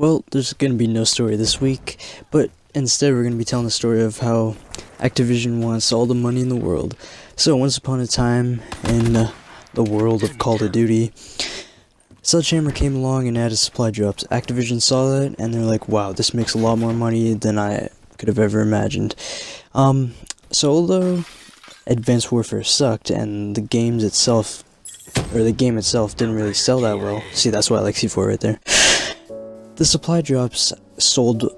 Well, there's going to be no story this week, but instead we're going to be telling the story of how Activision wants all the money in the world. So, once upon a time in the world of Call of Duty, Sledgehammer came along and added supply drops. Activision saw that, and they're like, wow, this makes a lot more money than I could have ever imagined. So although Advanced Warfare sucked, and the game itself didn't really sell that well, see, that's why I like C4 right there, the supply drops sold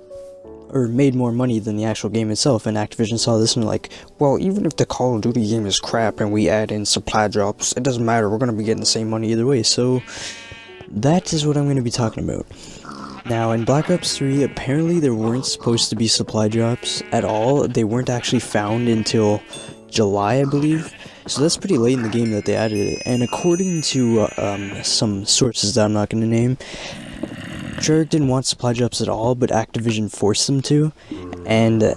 or made more money than the actual game itself, and Activision saw this and they're like, well, even if the Call of Duty game is crap and we add in supply drops, it doesn't matter, we're going to be getting the same money either way. So that is what I'm going to be talking about. Now, in Black Ops 3, apparently there weren't supposed to be supply drops at all. They weren't actually found until July, I believe. So that's pretty late in the game that they added it. And according to some sources that I'm not going to name, Treyarch didn't want supply drops at all, but Activision forced them to. And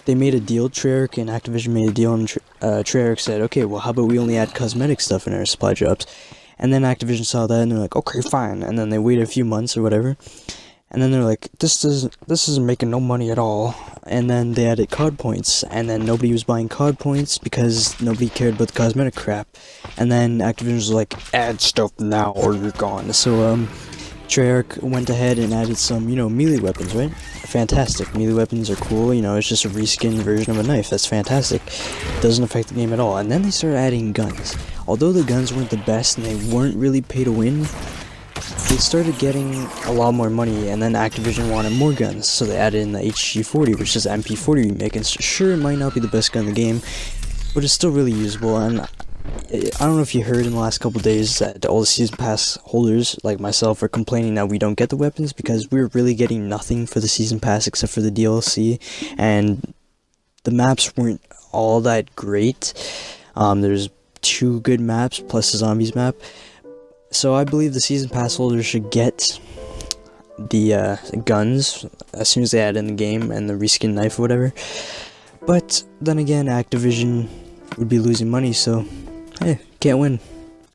they made a deal, Treyarch and Activision made a deal, and Treyarch said, okay, well, how about we only add cosmetic stuff in our supply drops? And then Activision saw that and they're like, okay, fine. And then they waited a few months or whatever. And then they're like, this isn't making no money at all. And then they added COD points. And then nobody was buying COD points because nobody cared about the cosmetic crap. And then Activision was like, add stuff now or you're gone. So, Treyarch went ahead and added some, melee weapons, right? Fantastic. Melee weapons are cool, it's just a reskin version of a knife. That's fantastic. Doesn't affect the game at all. And then they started adding guns. Although the guns weren't the best and they weren't really pay to win, they started getting a lot more money, and then Activision wanted more guns, so they added in the HG40, which is an MP40 remake, and sure, it might not be the best gun in the game, but it's still really usable. And I don't know if you heard in the last couple days that all the Season Pass holders, like myself, are complaining that we don't get the weapons because we're really getting nothing for the Season Pass except for the DLC, and the maps weren't all that great. There's 2 good maps plus the zombies map. So I believe the Season Pass holders should get the guns as soon as they add in the game and the reskin knife or whatever. But then again, Activision would be losing money, so hey, can't win.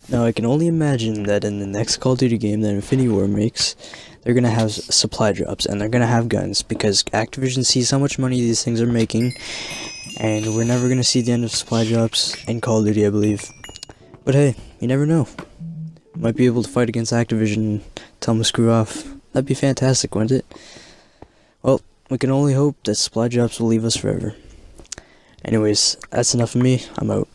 Now I can only imagine that in the next Call of Duty game that Infinity War makes, they're gonna have supply drops and they're gonna have guns because Activision sees how much money these things are making, and we're never gonna see the end of supply drops in Call of Duty, I believe. But hey, you never know. Might be able to fight against Activision and tell them to screw off. That'd be fantastic, wouldn't it? Well, we can only hope that supply drops will leave us forever. Anyways, that's enough of me. I'm out.